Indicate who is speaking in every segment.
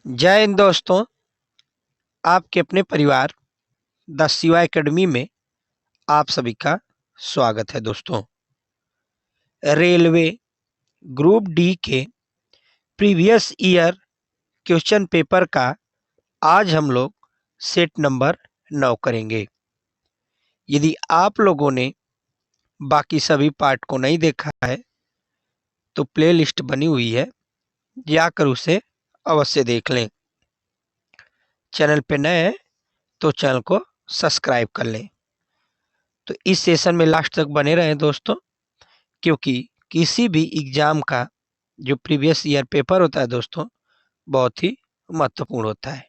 Speaker 1: जय हिंद दोस्तों। आपके अपने परिवार द शिवा एकेडमी में आप सभी का स्वागत है। दोस्तों, रेलवे ग्रुप डी के प्रीवियस ईयर क्वेश्चन पेपर का आज हम लोग सेट नंबर 9 करेंगे। यदि आप लोगों ने बाकी सभी पार्ट को नहीं देखा है तो प्लेलिस्ट बनी हुई है, जाकर उसे अवश्य देख लें। चैनल पे नए हैं तो चैनल को सब्सक्राइब कर लें। तो इस सेशन में लास्ट तक बने रहें दोस्तों, क्योंकि किसी भी एग्जाम का जो प्रीवियस ईयर पेपर होता है दोस्तों, बहुत ही महत्वपूर्ण होता है।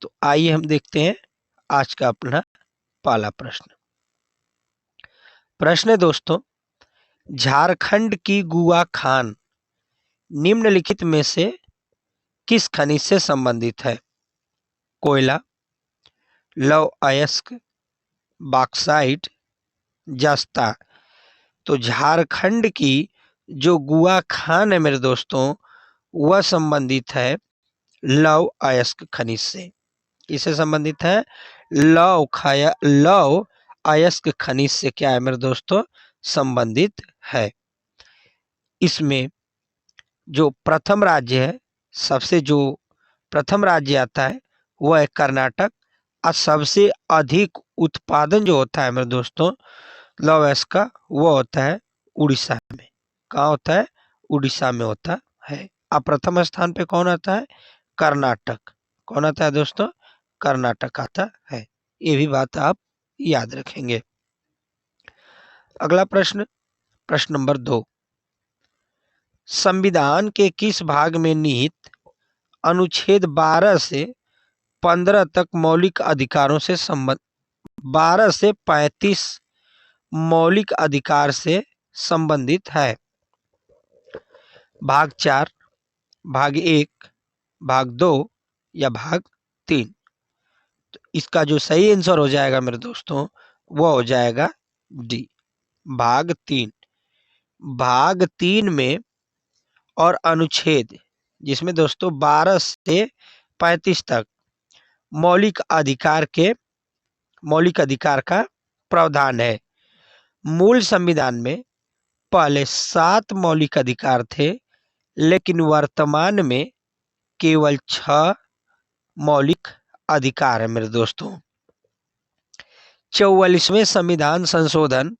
Speaker 1: तो आइए हम देखते हैं आज का अपना पहला प्रश्न। प्रश्न है दोस्तों, झारखंड की गुआ खान निम्नलिखित में से किस खनिज से संबंधित है? कोयला, लौह अयस्क, बॉक्साइट, जस्ता। तो झारखंड की जो गुआ खान है मेरे दोस्तों, वह संबंधित है लौह अयस्क खनिज से। इससे संबंधित है लौह अयस्क खनिज से। क्या है मेरे दोस्तों? संबंधित है। इसमें जो प्रथम राज्य है, सबसे जो प्रथम राज्य आता है वह है कर्नाटक, और सबसे अधिक उत्पादन जो होता है मेरे दोस्तों लौह अयस्क का, वो होता है उड़ीसा में। कहाँ होता है? उड़ीसा में होता है। अब प्रथम स्थान पे कौन आता है? कर्नाटक। कौन आता है दोस्तों? कर्नाटक आता है। ये भी बात आप याद रखेंगे। अगला प्रश्न, प्रश्न नंबर 2। संविधान के किस भाग में निहित अनुच्छेद 12 से 15 तक मौलिक अधिकारों से संबंध 12 से 35 मौलिक अधिकार से संबंधित है? भाग 4, भाग 1, भाग 2 या भाग 3? तो इसका जो सही आंसर हो जाएगा मेरे दोस्तों, वो हो जाएगा डी, भाग 3। भाग 3 में और अनुच्छेद, जिसमें दोस्तों 12 से 35 तक मौलिक अधिकार का प्रावधान है। मूल संविधान में पहले 7 मौलिक अधिकार थे, लेकिन वर्तमान में केवल 6 मौलिक अधिकार है मेरे दोस्तों। 44वें संविधान संशोधन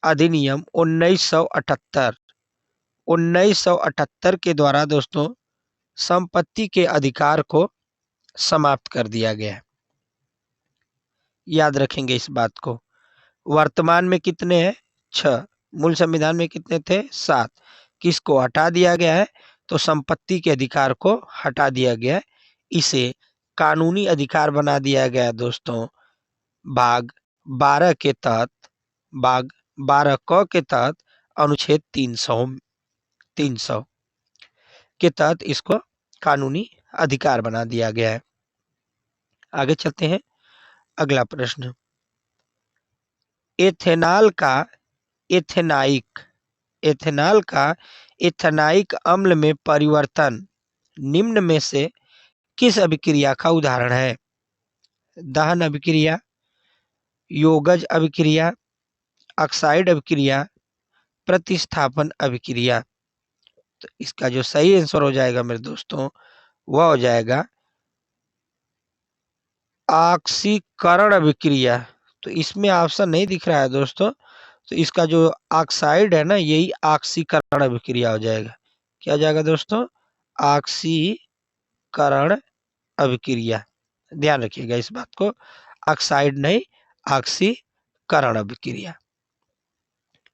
Speaker 1: अधिनियम 1978 के द्वारा दोस्तों संपत्ति के अधिकार को समाप्त कर दिया गया है। याद रखेंगे इस बात को। वर्तमान में कितने हैं? 6। मूल संविधान में कितने थे? 7। किसको हटा दिया गया है? तो संपत्ति के अधिकार को हटा दिया गया है। इसे कानूनी अधिकार बना दिया गया है दोस्तों। भाग 12 के तहत, भाग 12 क के तहत अनुच्छेद 300 के तहत इसको कानूनी अधिकार बना दिया गया है। आगे चलते हैं। अगला प्रश्न, एथेनॉल का एथेनाइक अम्ल में परिवर्तन निम्न में से किस अभिक्रिया का उदाहरण है? दहन अभिक्रिया, योगज अभिक्रिया, ऑक्साइड अभिक्रिया, प्रतिस्थापन अभिक्रिया। तो इसका जो सही आंसर हो जाएगा मेरे दोस्तों, वह हो जाएगा ऑक्सीकरण अभिक्रिया। तो इसमें ऑप्शन नहीं दिख रहा है दोस्तों, तो इसका जो ऑक्साइड है ना, यही ऑक्सीकरण अभिक्रिया हो जाएगा। क्या हो जाएगा दोस्तों? ऑक्सीकरण अभिक्रिया। ध्यान रखिएगा इस बात को, ऑक्साइड नहीं, ऑक्सीकरण अभिक्रिया।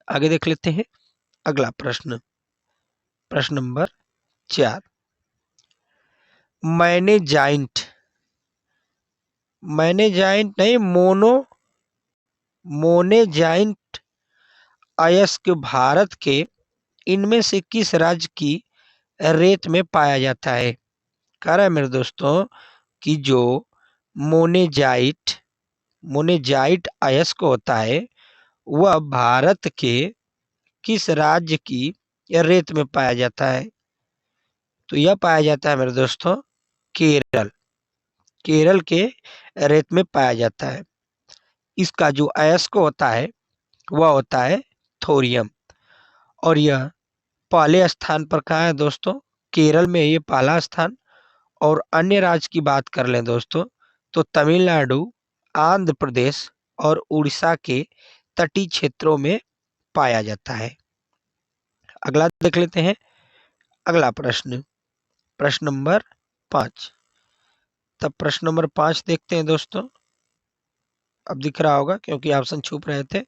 Speaker 1: आगे देख लेते हैं अगला प्रश्न, प्रश्न नंबर 4। मैनेजाइट नहीं, मोनेजाइट अयस्क भारत के इनमें से किस राज्य की रेत में पाया जाता है? कह रहा है मेरे दोस्तों कि जो मोनेजाइट अयस्क होता है वह भारत के किस राज्य की रेत में पाया जाता है? तो यह पाया जाता है मेरे दोस्तों केरल, केरल के रेत में पाया जाता है। इसका जो अयस्क होता है वह होता है थोरियम। और यह पहले स्थान पर कहाँ है दोस्तों? केरल में ये पहला स्थान। और अन्य राज्य की बात कर लें दोस्तों तो तमिलनाडु, आंध्र प्रदेश और उड़ीसा के तटीय क्षेत्रों में पाया जाता है। अगला देख लेते हैं। अगला प्रश्न, प्रश्न नंबर 5। तब प्रश्न नंबर 5 देखते हैं दोस्तों। अब दिख रहा होगा क्योंकि ऑप्शन छुप रहे थे,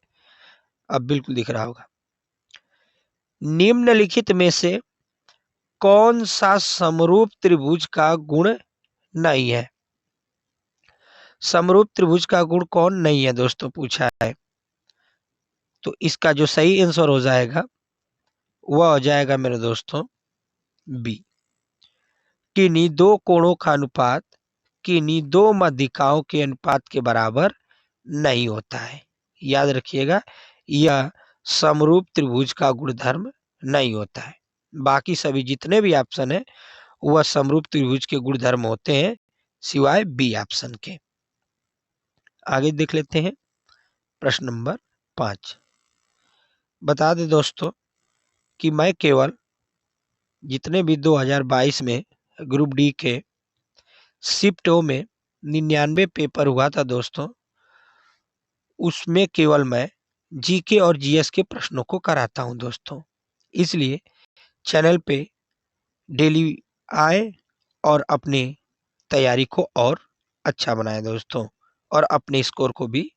Speaker 1: अब बिल्कुल दिख रहा होगा। निम्नलिखित में से कौन सा समरूप त्रिभुज का गुण नहीं है? समरूप त्रिभुज का गुण कौन नहीं है दोस्तों, पूछा है। तो इसका जो सही आंसर हो जाएगा वह हो जाएगा मेरे दोस्तों बी। किन्हीं दो कोणों का अनुपात किन्हीं दो माध्यिकाओं के अनुपात के बराबर नहीं होता है। याद रखिएगा, यह समरूप त्रिभुज का गुणधर्म नहीं होता है। बाकी सभी जितने भी ऑप्शन है वह समरूप त्रिभुज के गुणधर्म होते हैं, सिवाय बी ऑप्शन के। आगे देख लेते हैं। प्रश्न नंबर 5। बता दें दोस्तों कि मैं केवल जितने भी 2022 में ग्रुप डी के शिफ्ट ओ में 99 पेपर हुआ था दोस्तों, उसमें केवल मैं जीके और जीएस के प्रश्नों को कराता हूं दोस्तों। इसलिए चैनल पे डेली आए और अपनी तैयारी को और अच्छा बनाएं दोस्तों, और अपने स्कोर को भी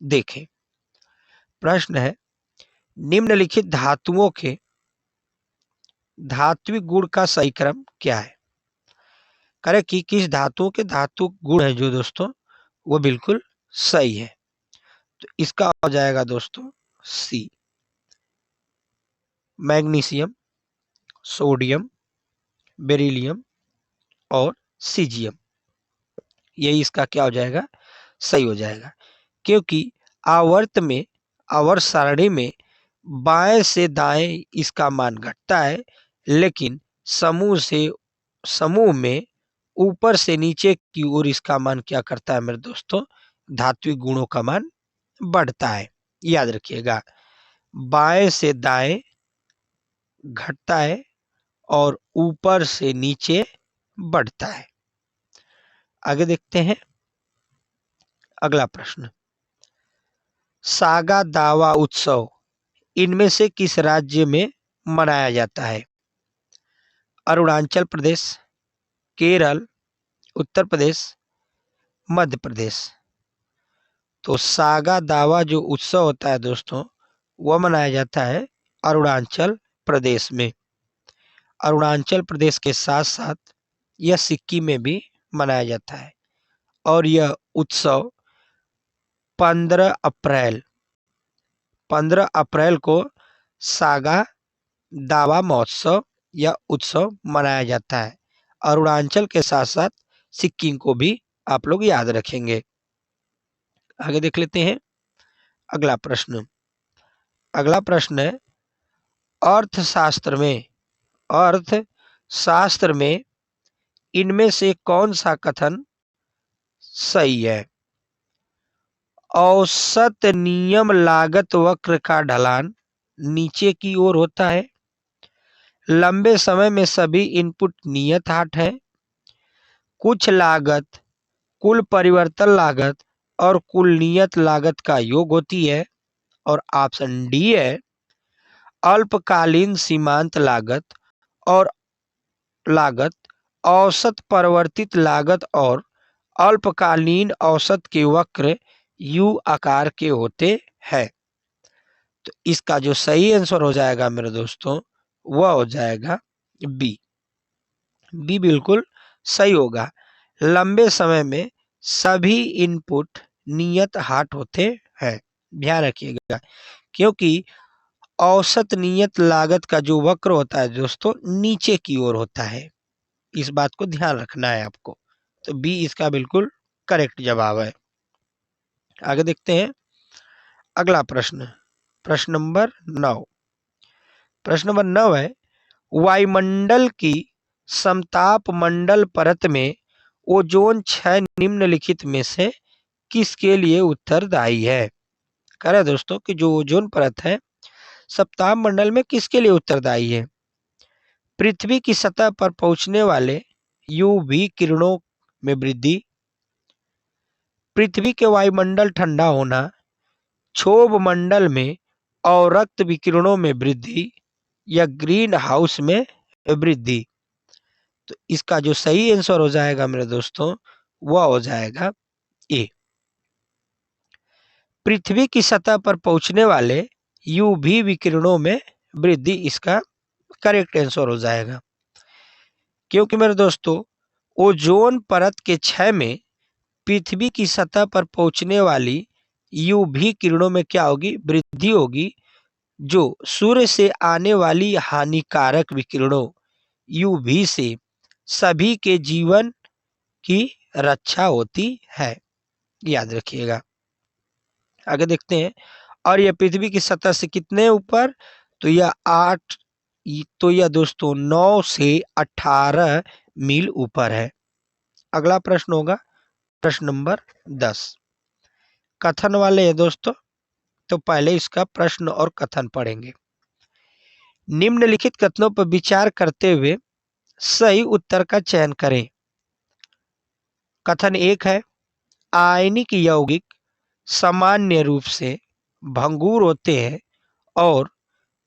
Speaker 1: देखें। प्रश्न है, निम्नलिखित धातुओं के धात्विक गुण का सही क्रम क्या है? करे कि किस धातुओं के धातु गुण है जो दोस्तों वो बिल्कुल सही है। तो इसका हो जाएगा दोस्तों सी, मैग्नीशियम, सोडियम, बेरिलियम और सीजियम। यही इसका क्या हो जाएगा, सही हो जाएगा। क्योंकि आवर्त में, आवर्त सारणी में बाएं से दाएं इसका मान घटता है, लेकिन समूह में ऊपर से नीचे की ओर इसका मान क्या करता है मेरे दोस्तों, धात्विक गुणों का मान बढ़ता है। याद रखिएगा, बाएं से दाएं घटता है और ऊपर से नीचे बढ़ता है। आगे देखते हैं। अगला प्रश्न, सागा दावा उत्सव इनमें से किस राज्य में मनाया जाता है? अरुणाचल प्रदेश, केरल, उत्तर प्रदेश, मध्य प्रदेश। तो सागा दावा जो उत्सव होता है दोस्तों वह मनाया जाता है अरुणाचल प्रदेश में। अरुणाचल प्रदेश के साथ साथ यह सिक्किम में भी मनाया जाता है। और यह उत्सव 15 अप्रैल को सागा दावा महोत्सव या उत्सव मनाया जाता है। अरुणाचल के साथ साथ सिक्किम को भी आप लोग याद रखेंगे। आगे देख लेते हैं। अगला प्रश्न, अगला प्रश्न है, अर्थशास्त्र में इनमें से कौन सा कथन सही है? औसत नियम लागत वक्र का ढलान नीचे की ओर होता है। लंबे समय में सभी इनपुट नियत हाट है। कुछ लागत कुल परिवर्तन लागत और कुल नियत लागत का योग होती है। और ऑप्शन डी है, अल्पकालीन सीमांत और लागत औसत परिवर्तित लागत और अल्पकालीन औसत के वक्र यू आकार के होते हैं। तो इसका जो सही आंसर हो जाएगा मेरे दोस्तों वह हो जाएगा बी। बी बिल्कुल सही होगा। लंबे समय में सभी इनपुट नियत हाट होते हैं। ध्यान रखिएगा, क्योंकि औसत नियत लागत का जो वक्र होता है दोस्तों नीचे की ओर होता है। इस बात को ध्यान रखना है आपको। तो बी इसका बिल्कुल करेक्ट जवाब है। आगे देखते हैं। अगला प्रश्न, प्रश्न नंबर 9। प्रश्न नंबर 9 है, वायुमंडल की समताप मंडल परत में ओजोन क्षय निम्नलिखित में से किसके लिए उत्तरदायी है? कह रहा है दोस्तों कि जो ओजोन परत है सप्ताह मंडल में किसके लिए उत्तरदायी है? पृथ्वी की सतह पर पहुंचने वाले यूवी किरणों में वृद्धि, पृथ्वी के वायुमंडल ठंडा होना, क्षोभ मंडल में अवरक्त विकिरणों में वृद्धि या ग्रीन हाउस में वृद्धि। तो इसका जो सही आंसर हो जाएगा मेरे दोस्तों वह हो जाएगा ए। पृथ्वी की सतह पर पहुंचने वाले यूवी विकिरणों में वृद्धि इसका करेक्ट आंसर हो जाएगा। क्योंकि मेरे दोस्तों ओजोन परत के क्षय में पृथ्वी की सतह पर पहुंचने वाली यूवी किरणों में क्या होगी? वृद्धि होगी, जो सूर्य से आने वाली हानिकारक विकिरणों यूवी से सभी के जीवन की रक्षा होती है, याद रखिएगा। आगे देखते हैं। और यह पृथ्वी की सतह से कितने ऊपर? तो यह 8, तो यह दोस्तों 9 से 18 मील ऊपर है। अगला प्रश्न होगा प्रश्न नंबर 10, कथन वाले है दोस्तों। तो पहले इसका प्रश्न और कथन पढ़ेंगे। निम्नलिखित कथनों पर विचार करते हुए सही उत्तर का चयन करें। कथन 1 है, आयनिक यौगिक सामान्य रूप से भंगुर होते हैं और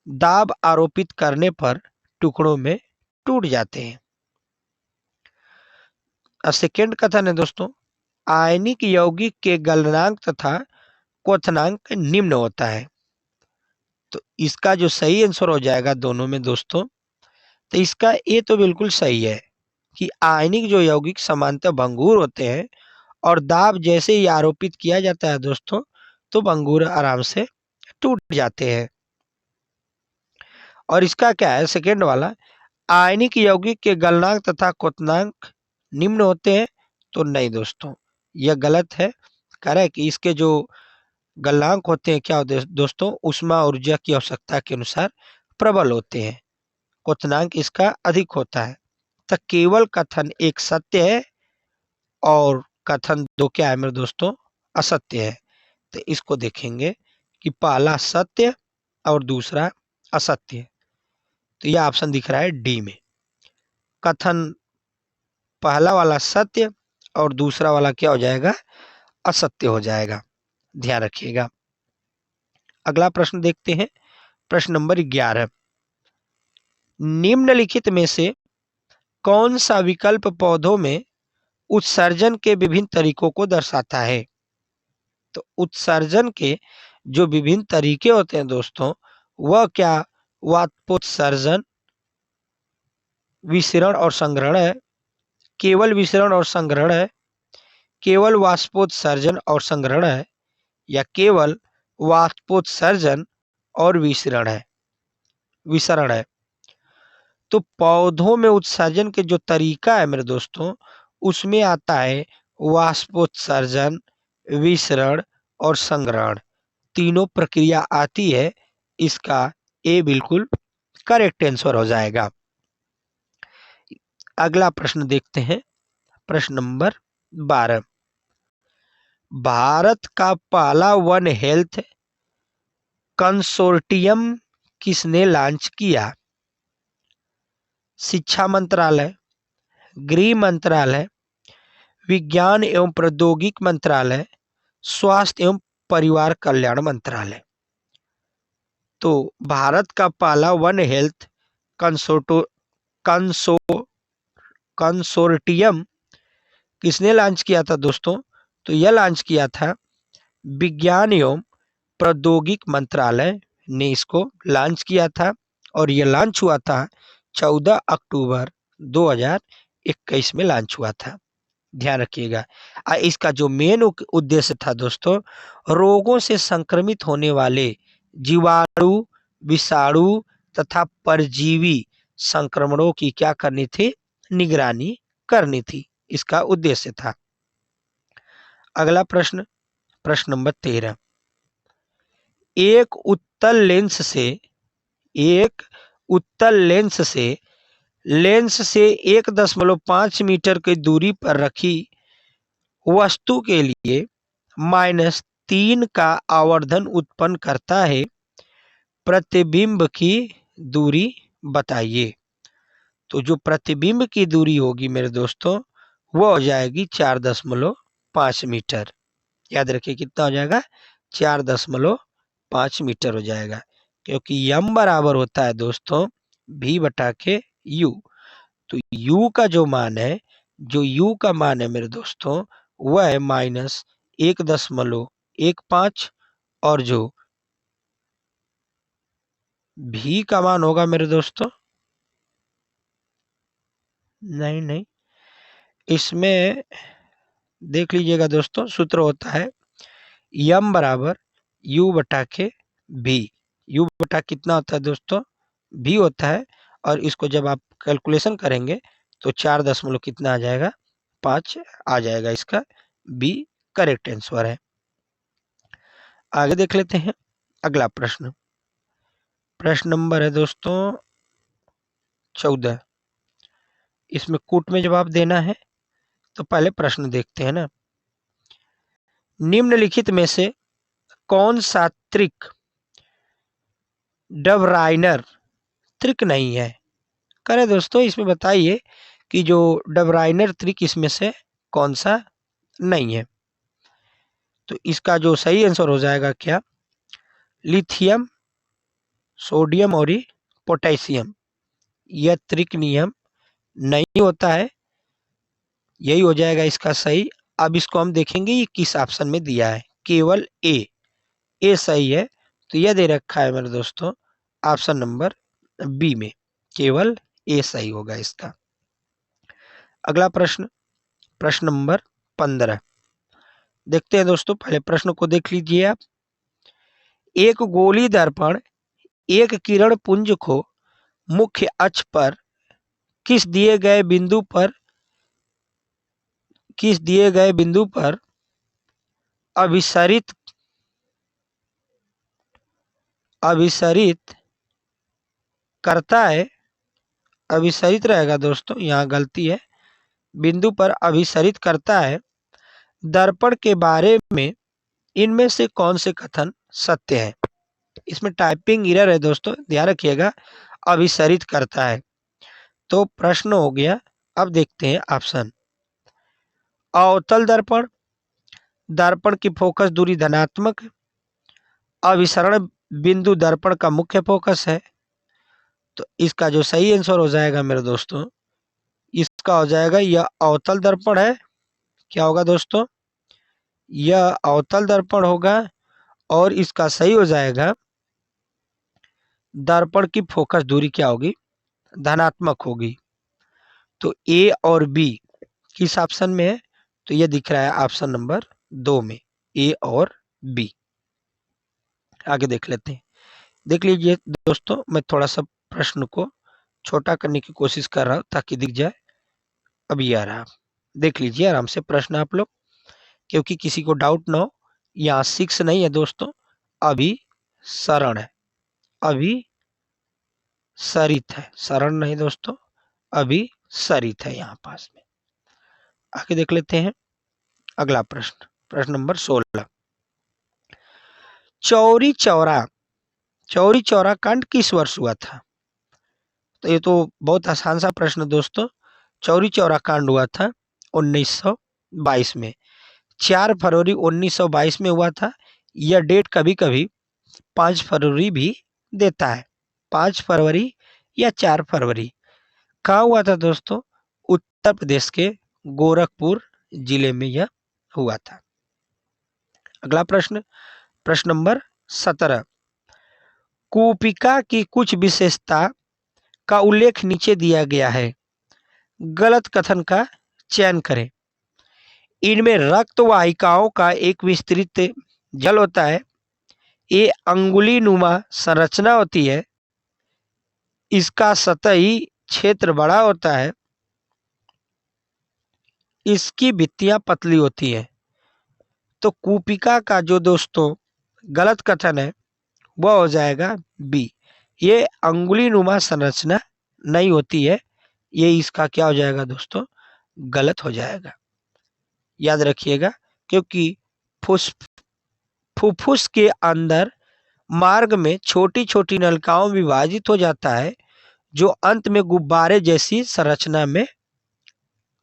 Speaker 1: दाब आरोपित करने पर टुकड़ों में टूट जाते हैं। सेकेंड कथन है दोस्तों, आयनिक यौगिक के गलनांक तथा क्वथनांक निम्न होता है। तो इसका जो सही आंसर हो जाएगा दोनों में दोस्तों, तो इसका ये तो बिल्कुल सही है कि आयनिक जो यौगिक समानतः भंगुर होते हैं और दाब जैसे ही आरोपित किया जाता है दोस्तों तो भंगुर आराम से टूट जाते हैं। और इसका क्या है सेकेंड वाला, आयनिक यौगिक के गलनांक तथा क्वथनांक निम्न होते हैं। तो नहीं दोस्तों, यह गलत है। कह रहा है कि इसके जो गलनांक होते हैं क्या होते हैं दोस्तों, ऊष्मा ऊर्जा की आवश्यकता के अनुसार प्रबल होते हैं, क्वथनांक इसका अधिक होता है। तो केवल कथन एक सत्य है और कथन 2 क्या है मेरे दोस्तों? असत्य है। तो इसको देखेंगे कि पहला सत्य और दूसरा असत्य। तो यह ऑप्शन दिख रहा है डी में, कथन पहला वाला सत्य और दूसरा वाला क्या हो जाएगा? असत्य हो जाएगा, ध्यान रखिएगा। अगला प्रश्न देखते हैं, प्रश्न नंबर 11, निम्नलिखित में से कौन सा विकल्प पौधों में उत्सर्जन के विभिन्न तरीकों को दर्शाता है? तो उत्सर्जन के जो विभिन्न तरीके होते हैं दोस्तों वह क्या? वाष्पोत्सर्जन, विसरण और संग्रहण है, केवल विसरण और संग्रहण है, केवल वाष्पोत्सर्जन और संग्रहण है, या केवल वाष्पोत्सर्जन और विसरण है। तो पौधों में उत्सर्जन के जो तरीका है मेरे दोस्तों उसमें आता है वाष्पोत्सर्जन, विसरण और संग्रहण, तीनों प्रक्रिया आती है। इसका ए बिल्कुल करेक्ट आंसर हो जाएगा। अगला प्रश्न देखते हैं, प्रश्न नंबर 12, भारत का पहला वन हेल्थ कंसोर्टियम किसने लॉन्च किया? शिक्षा मंत्रालय, गृह मंत्रालय, विज्ञान एवं प्रौद्योगिकी मंत्रालय, स्वास्थ्य एवं परिवार कल्याण मंत्रालय। तो भारत का पहला वन हेल्थ कंसोर्टो कंसो कंसोर्टियम किसने लॉन्च किया था दोस्तों? तो यह लॉन्च किया था विज्ञान एवं प्रौद्योगिकी मंत्रालय ने इसको लॉन्च किया था और यह लॉन्च हुआ था 14 अक्टूबर 2021 में लॉन्च हुआ था, ध्यान रखिएगा। इसका जो मेन उद्देश्य था दोस्तों, रोगों से संक्रमित होने वाले जीवाणु, विषाणु तथा परजीवी संक्रमणों की क्या करनी थी? निगरानी करनी थी, इसका उद्देश्य था। अगला प्रश्न, प्रश्न नंबर 13, एक उत्तल लेंस से लेंस से 1.5 मीटर की दूरी पर रखी वस्तु के लिए -3 का आवर्धन उत्पन्न करता है, प्रतिबिंब की दूरी बताइए। तो जो प्रतिबिंब की दूरी होगी मेरे दोस्तों वो हो जाएगी 4.5 मीटर। याद रखिए कितना हो जाएगा, 4.5 मीटर हो जाएगा, क्योंकि यम बराबर होता है दोस्तों भी बटा के यू। तो u का जो मान है, जो u का मान है मेरे दोस्तों वह है -1.15, और जो v का मान होगा मेरे दोस्तों, नहीं नहीं, इसमें देख लीजिएगा दोस्तों, सूत्र होता है यम बराबर u बटा के v। u बटा कितना होता है दोस्तों, v होता है, और इसको जब आप कैलकुलेशन करेंगे तो 4 दशमलव कितना आ जाएगा, 5 आ जाएगा। इसका बी करेक्ट आंसर है। आगे देख लेते हैं अगला प्रश्न। प्रश्न नंबर है दोस्तों 14। इसमें कूट में जवाब देना है, तो पहले प्रश्न देखते हैं ना। निम्नलिखित में से कौन सा त्रिक डबराइनर त्रिक नहीं है? करें दोस्तों, इसमें बताइए कि जो डबराइनर त्रिक इसमें से कौन सा नहीं है। तो इसका जो सही आंसर हो जाएगा क्या, लिथियम, सोडियम और पोटेशियम। यह त्रिक नियम नहीं होता है, यही हो जाएगा इसका सही। अब इसको हम देखेंगे ये किस ऑप्शन में दिया है, केवल ए सही है। तो यह दे रखा है मेरे दोस्तों ऑप्शन नंबर बी में, केवल ए सही होगा इसका। अगला प्रश्न, प्रश्न नंबर 15 देखते हैं दोस्तों। पहले प्रश्न को देख लीजिए आप। एक गोली दर्पण एक किरण पुंज को मुख्य अक्ष पर किस दिए गए बिंदु पर अभिसरित करता है, अभिसरित रहेगा दोस्तों, यहाँ गलती है, बिंदु पर अभिसरित करता है, दर्पण के बारे में इनमें से कौन से कथन सत्य है? इसमें टाइपिंग एरर है दोस्तों, ध्यान रखिएगा, अभिसरित करता है। तो प्रश्न हो गया। अब देखते हैं ऑप्शन। अवतल दर्पण, दर्पण की फोकस दूरी धनात्मक, अभिसरण बिंदु दर्पण का मुख्य फोकस है। तो इसका जो सही आंसर हो जाएगा मेरे दोस्तों, इसका हो जाएगा यह अवतल दर्पण है। क्या होगा दोस्तों, यह अवतल दर्पण होगा, और इसका सही हो जाएगा दर्पण की फोकस दूरी क्या होगी, धनात्मक होगी। तो ए और बी किस ऑप्शन में है, तो यह दिख रहा है ऑप्शन नंबर 2 में, ए और बी। आगे देख लेते हैं। देख लीजिए दोस्तों, मैं थोड़ा सा प्रश्न को छोटा करने की कोशिश कर रहा हूं ताकि दिख जाए। अभी आ रहा, देख लीजिए आराम से प्रश्न आप लोग, क्योंकि किसी को डाउट ना हो। यहाँ 6 नहीं है दोस्तों, अभी शरण है, अभी सरित है, शरण नहीं दोस्तों, अभी सरित है यहाँ पास में। आगे देख लेते हैं अगला प्रश्न, प्रश्न नंबर 16। चौरी चौरा कांड किस वर्ष हुआ था? तो ये तो बहुत आसान सा प्रश्न दोस्तों। चौरी चौरा कांड हुआ था 1922 में, 4 फरवरी 1922 में हुआ था। यह डेट कभी कभी 5 फरवरी भी देता है, 5 फरवरी या 4 फरवरी। कहाँ हुआ था दोस्तों, उत्तर प्रदेश के गोरखपुर जिले में यह हुआ था। अगला प्रश्न, प्रश्न नंबर 17। कूपिका की कुछ विशेषता का उल्लेख नीचे दिया गया है, गलत कथन का चयन करें। इनमें रक्त वाहिकाओं का एक विस्तृत जल होता है, ये अंगुली नुमा संरचना होती है, इसका सतही क्षेत्र बड़ा होता है, इसकी भित्तियां पतली होती है। तो कूपिका का जो दोस्तों गलत कथन है वह हो जाएगा बी, ये अंगुली नुमा संरचना नहीं होती है, ये इसका क्या हो जाएगा दोस्तों, गलत हो जाएगा। याद रखिएगा, क्योंकि फुस फुफ्फुस के अंदर मार्ग में छोटी छोटी नलिकाओं में विभाजित हो जाता है, जो अंत में गुब्बारे जैसी संरचना में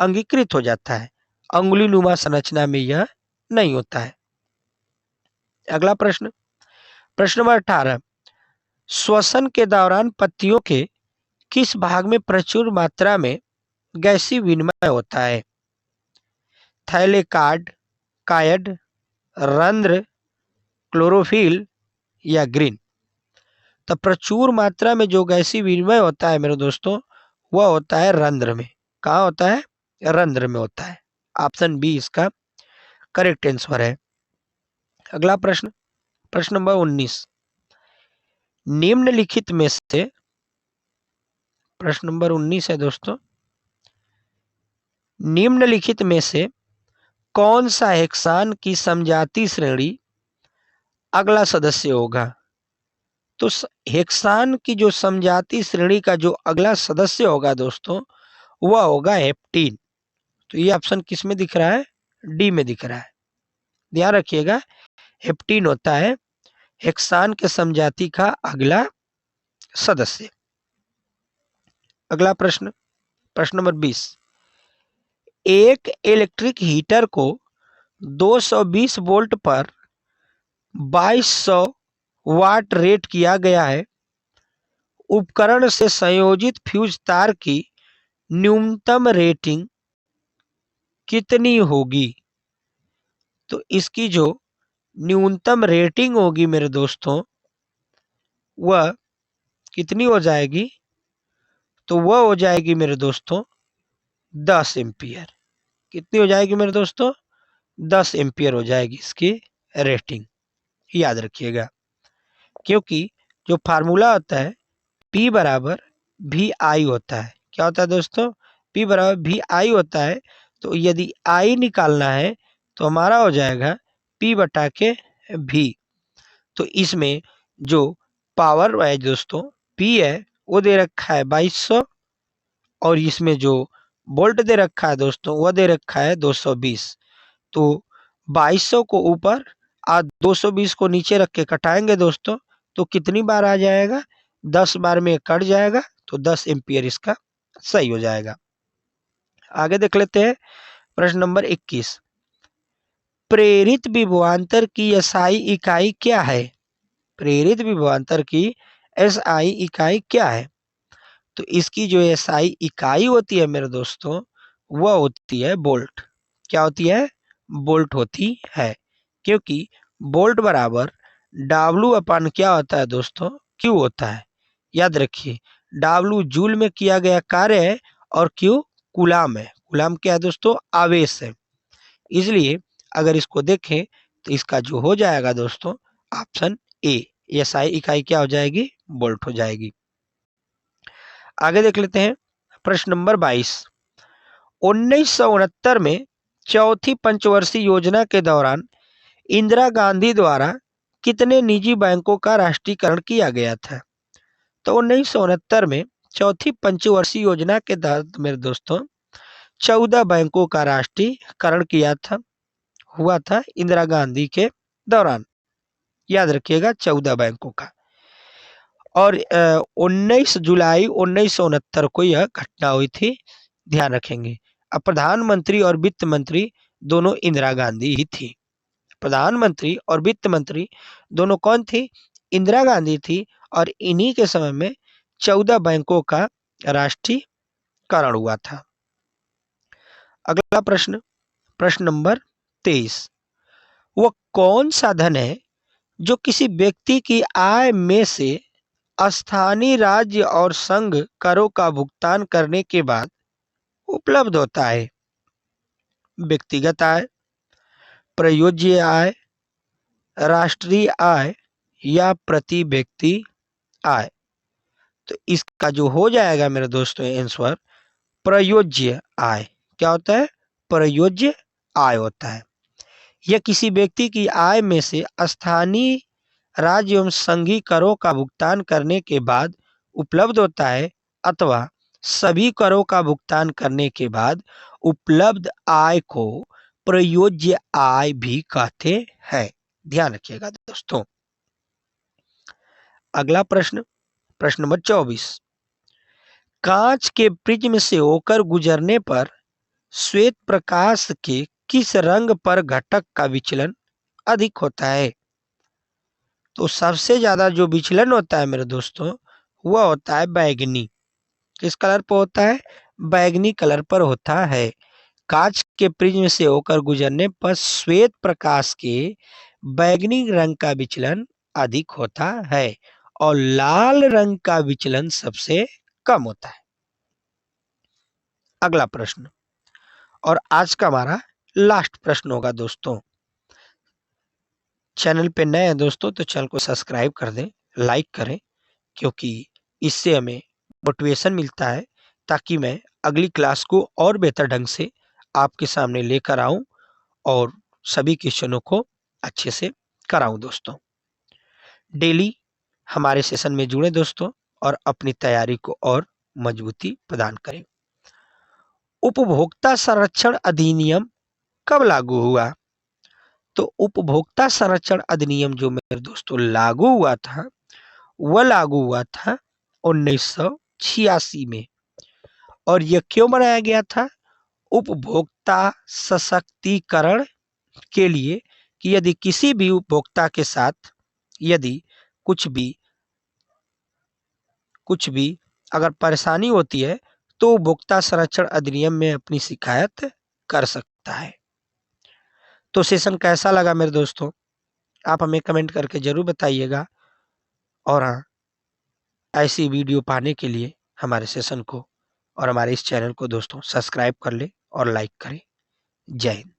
Speaker 1: अंगीकृत हो जाता है। अंगुली नुमा संरचना में यह नहीं होता है। अगला प्रश्न, प्रश्न नंबर 18, श्वसन के दौरान पत्तियों के किस भाग में प्रचुर मात्रा में गैसीय विनिमय होता है? थैलेकार्ड, कायड, रंध्र, क्लोरोफिल या ग्रीन? तो प्रचुर मात्रा में जो गैसीय विनिमय होता है मेरे दोस्तों, वह होता है रंध्र में। कहाँ होता है? रंध्र में होता है। ऑप्शन बी इसका करेक्ट आंसर है। अगला प्रश्न, प्रश्न नंबर 19, निम्नलिखित में से, प्रश्न नंबर 19 है दोस्तों, निम्नलिखित में से कौन सा हेक्सान की समजाति श्रेणी अगला सदस्य होगा? तो हेक्सान की जो समजाति श्रेणी का जो अगला सदस्य होगा दोस्तों, वह होगा हेप्टीन। तो ये ऑप्शन किस में दिख रहा है? डी में दिख रहा है। ध्यान रखिएगा, हेप्टीन होता है हेक्सान के समजाति का अगला सदस्य। अगला प्रश्न, प्रश्न नंबर 20, एक इलेक्ट्रिक हीटर को 220 वोल्ट पर 2200 वाट रेट किया गया है। उपकरण से संयोजित फ्यूज तार की न्यूनतम रेटिंग कितनी होगी? तो इसकी जो न्यूनतम रेटिंग होगी मेरे दोस्तों, वह कितनी हो जाएगी? तो वह हो जाएगी मेरे दोस्तों 10 एम्पियर। कितनी हो जाएगी मेरे दोस्तों? 10 एम्पियर हो जाएगी इसकी रेटिंग। याद रखिएगा, क्योंकि जो फार्मूला होता है P बराबर भी आई होता है। क्या होता है दोस्तों? P बराबर भी आई होता है। तो यदि I निकालना है तो हमारा हो जाएगा P बटा के भी। तो इसमें जो पावर है दोस्तों P है वो दे रखा है 2200, और इसमें जो वोल्ट दे रखा है दोस्तों वह दे रखा है 220। तो 2200 को ऊपर और 220 को नीचे रख के कटाएंगे दोस्तों, तो कितनी बार आ जाएगा? 10 बार में कट जाएगा, तो 10 एम्पियर इसका सही हो जाएगा। आगे देख लेते हैं, प्रश्न नंबर 21, प्रेरित विभवांतर की एसआई इकाई क्या है? प्रेरित विभवांतर की एसआई इकाई क्या है? तो इसकी जो एसआई इकाई होती है मेरे दोस्तों, वह होती है वोल्ट। क्या होती है? वोल्ट होती है, क्योंकि वोल्ट बराबर W अपन क्या होता है दोस्तों? Q होता है। याद रखिए, W जूल में किया गया कार्य है और Q कूलाम है। कूलाम क्या है दोस्तों? आवेश है। इसलिए अगर इसको देखें तो इसका जो हो जाएगा दोस्तों ऑप्शन ए, एसआई इकाई क्या हो जाएगी? वोल्ट हो जाएगी। आगे देख लेते हैं, प्रश्न नंबर 22, 1969 में चौथी पंचवर्षीय योजना के दौरान इंदिरा गांधी द्वारा कितने निजी बैंकों का राष्ट्रीयकरण किया गया था? तो 1969 में चौथी पंचवर्षीय योजना के तहत मेरे दोस्तों 14 बैंकों का राष्ट्रीयकरण किया था, हुआ था इंदिरा गांधी के दौरान। याद रखिएगा, 14 बैंकों का। और 19 जुलाई 1969 को यह घटना हुई थी, ध्यान रखेंगे। अब प्रधानमंत्री और वित्त मंत्री दोनों इंदिरा गांधी ही थी। प्रधानमंत्री और वित्त मंत्री दोनों कौन थी? इंदिरा गांधी थी। और इन्हीं के समय में 14 बैंकों का राष्ट्रीयकरण हुआ था। अगला प्रश्न, प्रश्न नंबर 23, वह कौन सा धन है जो किसी व्यक्ति की आय में से स्थानीय, राज्य और संघ करों का भुगतान करने के बाद उपलब्ध होता है? व्यक्तिगत आय, प्रयोज्य आय, राष्ट्रीय आय या प्रति व्यक्ति आय? तो इसका जो हो जाएगा मेरे दोस्तों आंसर प्रयोज्य आय। क्या होता है? प्रयोज्य आय होता है। यह किसी व्यक्ति की आय में से स्थानीय, राज्य एवं संघीय करों का भुगतान करने के बाद उपलब्ध होता है, अथवा सभी करों का भुगतान करने के बाद उपलब्ध आय को प्रयोज्य आय भी कहते हैं। ध्यान रखिएगा दोस्तों। अगला प्रश्न, प्रश्न नंबर 24। कांच के प्रिज्म से होकर गुजरने पर श्वेत प्रकाश के किस रंग पर घटक का विचलन अधिक होता है? तो सबसे ज्यादा जो विचलन होता है मेरे दोस्तों, वह होता है बैगनी। किस कलर पर होता है? बैगनी कलर पर होता है। कांच के प्रिज्म से होकर गुजरने पर श्वेत प्रकाश के बैगनी रंग का विचलन अधिक होता है और लाल रंग का विचलन सबसे कम होता है। अगला प्रश्न, और आज का हमारा लास्ट प्रश्न होगा दोस्तों। चैनल पे नए हैं दोस्तों तो चैनल को सब्सक्राइब कर दें, लाइक करें, क्योंकि इससे हमें मोटिवेशन मिलता है ताकि मैं अगली क्लास को और बेहतर ढंग से आपके सामने लेकर आऊं और सभी क्वेश्चनों को अच्छे से कराऊं दोस्तों। डेली हमारे सेशन में जुड़े दोस्तों और अपनी तैयारी को और मजबूती प्रदान करें। उपभोक्ता संरक्षण अधिनियम कब लागू हुआ? तो उपभोक्ता संरक्षण अधिनियम जो मेरे दोस्तों लागू हुआ था, वह लागू हुआ था 1986 में। और यह क्यों बनाया गया था? उपभोक्ता सशक्तिकरण के लिए, कि यदि किसी भी उपभोक्ता के साथ यदि कुछ भी अगर परेशानी होती है तो उपभोक्ता संरक्षण अधिनियम में अपनी शिकायत कर सकता है। तो सेशन कैसा लगा मेरे दोस्तों, आप हमें कमेंट करके जरूर बताइएगा। और हाँ, ऐसी वीडियो पाने के लिए हमारे सेशन को और हमारे इस चैनल को दोस्तों सब्सक्राइब कर ले और लाइक करें। जय हिंद।